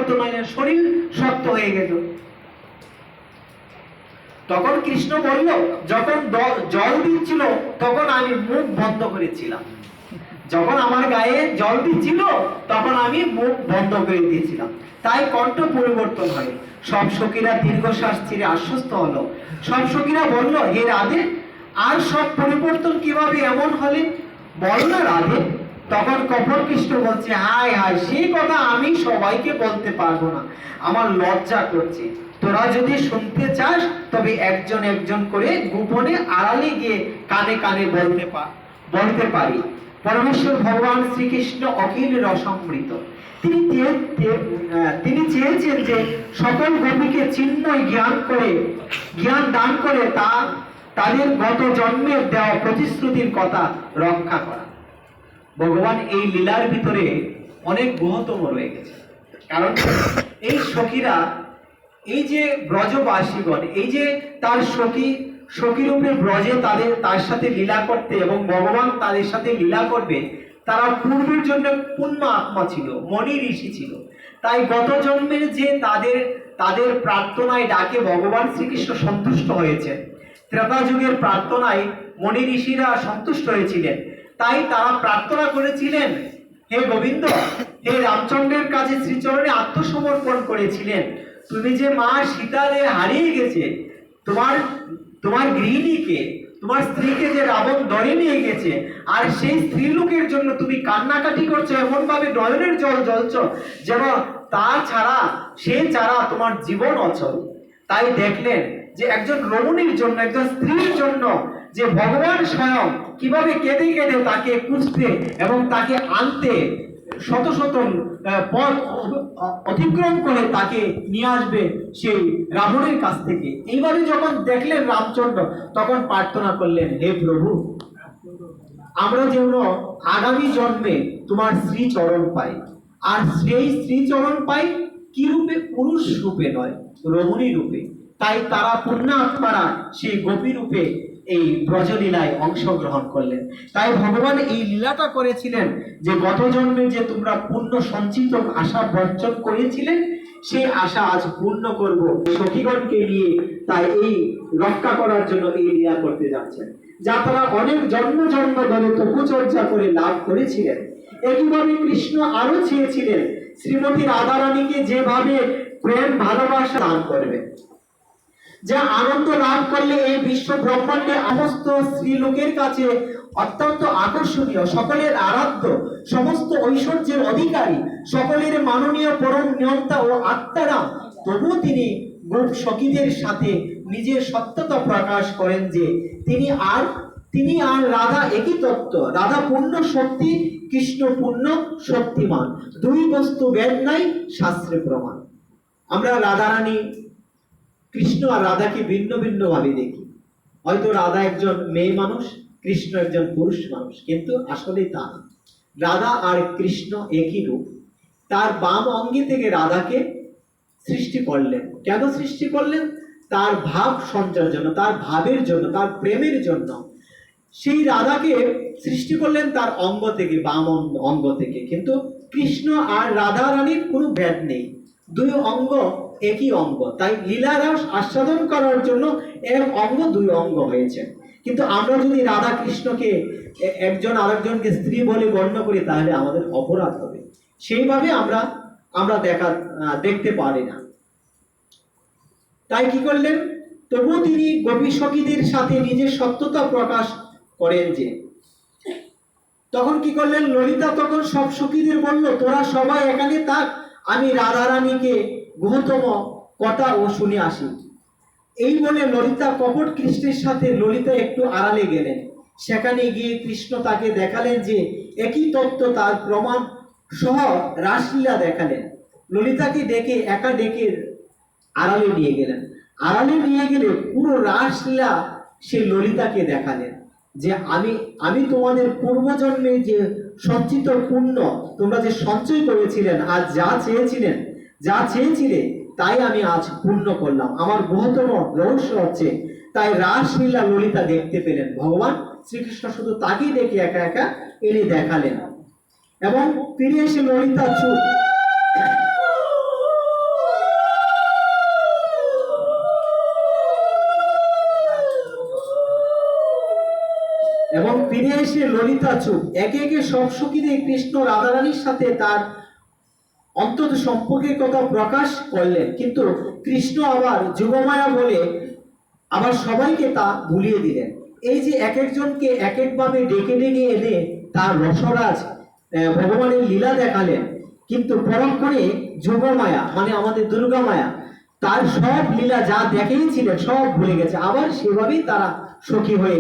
পরিবর্তন হয়ে যায়, শরীর শক্ত হয়ে গেল। তখন কৃষ্ণ বলল, যখন জল দিচ্ছিল তখন আমি মুখ বন্ধ করেছিলাম, যখন আমার গায়ে জল দিচ্ছিল তখন আমি মুখ বন্ধ করে দিয়েছিলাম, তাই কণ্ঠ পরিবর্তন হয়। সব সখীরা দীর্ঘশ্বাস ছেড়ে আশ্বস্ত হলো। সব সখীরা বলল, হে রাধে, আর সব পরিবর্তন কিভাবে এমন হলে বল না রাধে। তখন কপট কৃষ্ণ বলছে, হায় হায়, সেই কথা আমি সবাইকে বলতে পারবো না, আমার লজ্জা করছে। তোরা যদি শুনতে চাস তবে একজন একজন করে গোপনে আড়ালে গিয়ে কানে কানে বলতে পারি। পরমেশ্বর ভগবান শ্রীকৃষ্ণ অখিল রসমৃত। তিনি চেয়েছেন যে সকল গোপীকে চিন্ময় জ্ঞান দান করে তাদের গত জন্মের দেওয়া প্রতিশ্রুতির কথা রক্ষা করা। ভগবান এই লীলার ভিতরে অনেক গুহতম রয়ে গেছে। কারণ এই সখীরা, এই যে ব্রজবাসীগণ, এই যে তার সখী রূপে ব্রজে তার সাথে লীলা করতে এবং ভগবান তাদের সাথে লীলা করবে, তারা পূর্বের জন্য পূর্ণ আত্মা ছিল, মণি ঋষি ছিল। তাই গত জন্মের যে তাদের প্রার্থনায় ডাকে ভগবান শ্রীকৃষ্ণ সন্তুষ্ট হয়েছেন। ত্রেতা যুগের প্রার্থনায় মণি ঋষিরা সন্তুষ্ট হয়েছিলেন। তাই তারা প্রার্থনা করেছিলেন, হে গোবিন্দ, হে রামচন্দ্রের কাছে শ্রীচরণে আত্মসমর্পণ করেছিলেন। তুমি যে মা সীতারে হারিয়ে গেছে, তোমার গৃহিণীকে, তোমার স্ত্রীকে যে রাবণ ধরে নিয়ে গেছে, আর সেই স্ত্রী লোকের জন্য তুমি কান্নাকাটি করছো, এমন ভাবে নয়নের জল জ্বলছ যেন সে ছাড়া তোমার জীবন অচল। তাই দেখলেন যে একজন রমণীর জন্য, একজন স্ত্রীর জন্য যে ভগবান স্বয়ং কিভাবে কেঁদে কেঁদে তাকে খুঁজতে এবং তাকে আনতে শত শত পথ অতিক্রম করে তাকে নিয়ে আসবে সেই রাবণের কাছ থেকে। এইভাবে যখন দেখলেন রামচন্দ্র, তখন প্রার্থনা করলেন, হে প্রভু, আমরা যেন আগামী জন্মে তোমার শ্রীচরণ পাই। আর সেই শ্রীচরণ পাই কি রূপে? পুরুষ রূপে নয়, রমণী রূপে। তাই তারা পুণ্যাত্মারা সেই গোপী রূপে এই ব্রজলীলায় অংশগ্রহণ করলেন। তাই ভগবান এই লীলাটা করেছিলেন যে গত জন্মে যে তোমরা পুণ্য সঞ্চিত আশা বর্জন করেছিলেন, সেই আশা আজ পূর্ণ করব সখীগণকে নিয়ে। তাই এই রক্ষা করার জন্য এই লীলা করতে যাচ্ছেন, যা তারা অনেক জন্ম জন্ম ধরে তপচর্যা করে লাভ করেছিলেন। একইভাবে কৃষ্ণ আরো চেয়েছিলেন শ্রীমতী রাধারানীকে যেভাবে প্রেম ভালোবাসা দান করবে, যা আনন্দ লাভ করলে এই বিশ্ব ব্রহ্মাণ্ডে সমস্ত স্ত্রীলোকের কাছে অত্যন্ত আকর্ষণীয়, সকলের আরাধ্য, সমস্ত ঐশ্বর্যের অধিকারী, সকলের মাননীয় পরম নিয়ন্তা ও আত্মারাম। তবুও তিনি গোপ সখীদের সাথে নিজের সত্যতা প্রকাশ করেন যে তিনি আর রাধা একই তত্ত্ব। রাধা পূর্ণ শক্তি, কৃষ্ণ পূর্ণ শক্তিমান। দুই বস্তু বেদ নাই, শাস্ত্রে প্রমাণ। আমরা রাধারানী, কৃষ্ণ আর রাধাকে ভিন্ন ভিন্ন ভাবে দেখি। হয়তো রাধা একজন মেয়ে মানুষ, কৃষ্ণ একজন পুরুষ মানুষ, কিন্তু আসলে তা না। রাধা আর কৃষ্ণ একই রূপ। তার বাম অঙ্গে থেকে রাধাকে সৃষ্টি করলেন। কেন সৃষ্টি করলেন? তার ভাব সঞ্চারের জন্য, তার ভাবের জন্য, তার প্রেমের জন্য। সেই রাধাকে সৃষ্টি করলেন তার অঙ্গ থেকে, বাম অঙ্গ থেকে। কিন্তু কৃষ্ণ আর রাধা রানীর কোনো ভেদ নেই, দুই অঙ্গ একই অঙ্গ। তাই লীলারস আস্বাদন করার জন্য এক অঙ্গ দুই অঙ্গ হয়েছে। কিন্তু আমরা যদি রাধা কৃষ্ণকে একজন আরেকজনকে স্ত্রী বলে গণ্য করি, তাহলে আমাদের অপরাধ হবে। সেইভাবে আমরা দেখতে পারি না। তাই কি করলেন? তবুও তিনি গোপী সখীদের সাথে নিজের সত্যতা প্রকাশ করেন যে। তখন কি করলেন? ললিতা তখন সব সখীদের বলল, তোরা সবাই এখানে থাক, আমি রাধারানীকে গুহতম কথা ও শুনে আসি। এই বলে ললিতা কপট কৃষ্ণের সাথে ললিতা একটু আড়ালে গেলেন। সেখানে গিয়ে কৃষ্ণ তাকে দেখালেন যে একই তত্ত্ব, তার প্রমাণ সহ রাসলীলা দেখালেন। ললিতাকে ডেকে আড়ালে নিয়ে গেলেন। আড়ালে নিয়ে গেলে পুরো রাসলীলা সে ললিতাকে দেখালেন যে আমি তোমাদের পূর্বজন্মে যে সঞ্চিত পুণ্য তোমরা যে সঞ্চয় করেছিলেন, আজ যা চেয়েছিলে তাই আমি আজ পূর্ণ করলাম। আমার বৃহত্তম রহস্য হচ্ছে, তাই রাসলীলা ললিতা দেখতে পেলেন। ভগবান শ্রীকৃষ্ণ শুধু তাকেই দেখে একা একা এনে দেখালেন এবং ফিরে এসে ললিতা চুপ। এসে ললিতা চুপ। একে একে সব সখীদের কৃষ্ণ রাধারানীর সাথে তার অন্তত সম্পর্কের কথা প্রকাশ করলেন, কিন্তু কৃষ্ণ আবার যুগমায়া বলে আবার সবাইকে তা ভুলিয়ে দিলেন। এই যে এক একজনকে এক একভাবে ডেকে ডেকে এনে তার রসরাজ ভগবানের লীলা দেখালেন, কিন্তু পরক্ষণে যোগমায়া মানে আমাদের দুর্গা মায়া তার সব লীলা যা দেখেইছিলেন সব ভুলে গেছে, আবার সেভাবেই তারা সখী হয়ে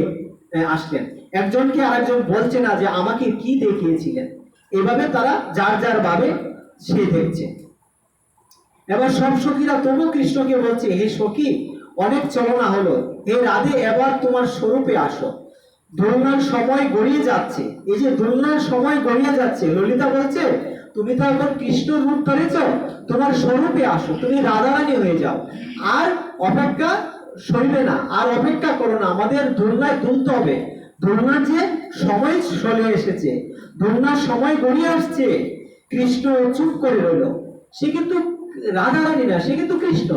আসলেন। একজনকে আরেকজন বলছে না যে আমাকে কি দেখিয়েছিলেন, এভাবে তারা যার যার ভাবে সে দেখছে। এবার সব সখীরা তবু কৃষ্ণকে বলছে, হে সখী, অনেক চলনা হলো, হে রাধে এবার তোমার স্বরূপে আসো, দোলনার সময় গড়িয়ে যাচ্ছে। এই যে দোলনার সময় গড়িয়ে যাচ্ছে, ললিতা বলছে তুমি তো এখন কৃষ্ণ রূপ ধরেছ, তোমার স্বরূপে আসো, তুমি রাধারানী হয়ে যাও, আর অপেক্ষা সইবে না, আর অপেক্ষা করো না, আমাদের দোলনায় দুলতে হবে, দোলনার যে সময় চলে এসেছে, দোলনার সময় গড়িয়ে আসছে। কৃষ্ণ চুপ করে রইল, সে কিন্তু রাধারানী না, সে কিন্তু কৃষ্ণ।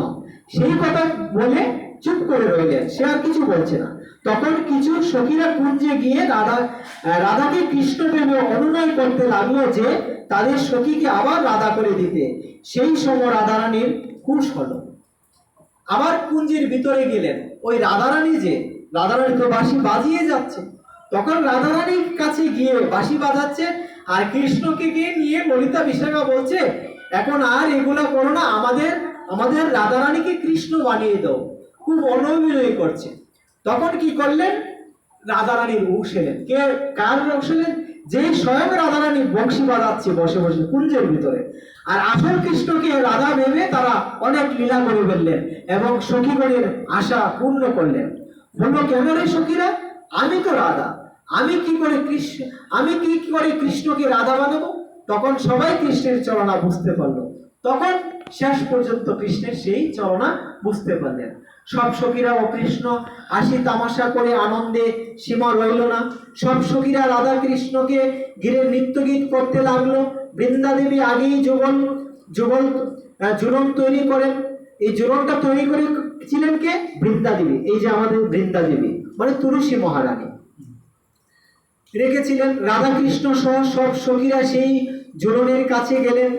সেই কথা বলে চুপ করে রইলেন, সে আর কিছু বলছে না। তখন কিছু সখীরা কুঞ্জে গিয়ে রাধাকে কৃষ্ণ প্রেমে অনুনয় করতে লাগলো যে তাদের সখীকে আবার রাধা করে দিতে। সেই সময় রাধারানীর হুঁশ হলো, আবার কুঞ্জের ভিতরে গেলেন। ওই রাধারানী তো বাঁশি বাজিয়ে যাচ্ছে, তখন রাধারানীর কাছে গিয়ে বাঁশি বাজাচ্ছে, আর কৃষ্ণকে গিয়ে নিয়ে ললিতা বিশাখা বলছে এখন আর এগুলা করো না, আমাদের রাধারানীকে কৃষ্ণ বানিয়ে দাও, খুব অনবিনয় করছে। তখন কি করলেন, রাধারানীর হুঁশ এলেন। কার হুঁশ এলেন? যে স্বয়ং রাধারানী বংশী বাজাচ্ছে বসে বসে কুঞ্জের ভিতরে, আর আসল কৃষ্ণকে রাধা ভেবে তারা অনেক লীলা করে ফেললেন এবং সখীগণের আশা পূর্ণ করলেন। বললো, কেন রে সখীরা, আমি তো রাধা, আমি কি করে কৃষ্ণকে রাধা বানাবো? তখন সবাই কৃষ্ণের চরণা বুঝতে পারলো, তখন শেষ পর্যন্ত কৃষ্ণের সেই চরণা বুঝতে পারলেন। সব সখীরা ও কৃষ্ণ হাসি তামাশা করে আনন্দে সীমা রইল না। সব সখীরা রাধা কৃষ্ণকে ঘিরে নৃত্য গীত করতে লাগলো। বৃন্দা দেবী আগেই জুলন তৈরি করেন। এই জুলনটা তৈরি করেছিলেন কে? বৃন্দা দেবী। এই যে আমাদের বৃন্দা দেবী মানে তুলসী মহারানী রেখেছিলেন। রাধা কৃষ্ণ সহ সব সখীরা সেই জুলনের কাছে গেলেন,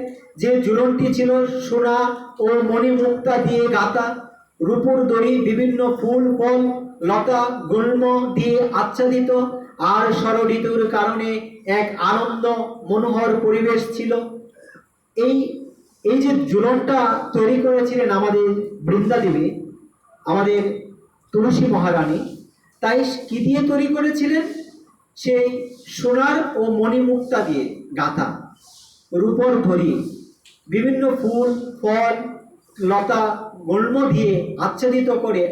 যে জুলনটি ছিল সোনা ও মণিমুক্তা দিয়ে গাঁথা, রূপুর দড়ি, বিভিন্ন ফুল ফল লতা গুল্ম দিয়ে আচ্ছাদিত, আর ষড়ঋতুর কারণে এক আনন্দ মনোহর পরিবেশ ছিল। এই যে জুলনটা তৈরি করেছিলেন আমাদের বৃন্দা দেবী, আমাদের তুলসী মহারানী, তাই কি দিয়ে তৈরি করেছিলেন? সেই সোনার ও মণিমুক্তা দিয়ে গাঁথা, রূপর ধরি, বিভিন্ন ফুল ফল লতা গুল্ম দিয়ে আচ্ছাদিত করে,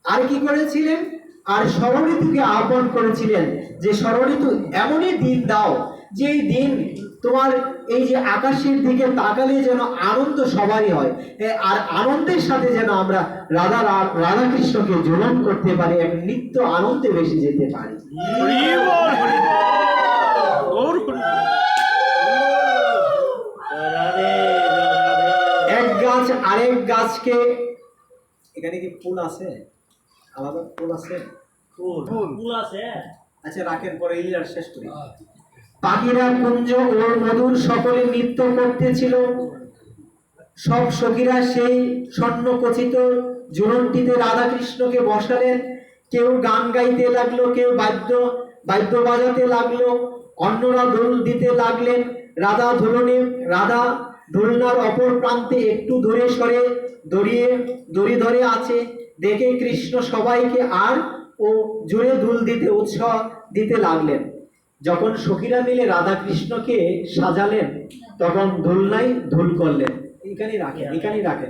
আর কি করেছিলেন? আর ষড়ঋতুকে আহ্বান করেছিলেন যে ষড়ঋতু এমনই দিন দাও যে দিন তোমার এই যে আকাশের দিকে তাকালে যেন আনন্দ সবারই হয়, আর আনন্দের সাথে যেন আমরা রাধা কৃষ্ণকে জুলন করতে পারি, এক নিত্য আনন্দে বেশি যেতে পারি। এক গাছ আরেক গাছকে, এখানে কি ফুল আছে? আলাদা ফুল আছে? ফুল আছে, আচ্ছা রাখেন, পরে ইলিয়ার শেষ করি। পাখিরা কুঞ্জ ও মধুর সকলে নৃত্য করতেছিল। সব সখীরা সেই স্বর্ণখচিত জুলনটিতে রাধা কৃষ্ণকে বসালেন। কেউ গান গাইতে লাগলো, কেউ বাদ্য বাজাতে লাগলো, অন্যরা দোল দিতে লাগলেন। রাধা দোলনার অপর প্রান্তে একটু দূরে সরে দড়ি ধরে আছে দেখে কৃষ্ণ সবাইকে আর ও জোরে দুল দিতে উৎসাহ দিতে লাগলেন। যখন সখীরা মিলে রাধা কৃষ্ণকে সাজালেন, তখন দোলনায় ধুল করলেন। এখানেই রাখেন।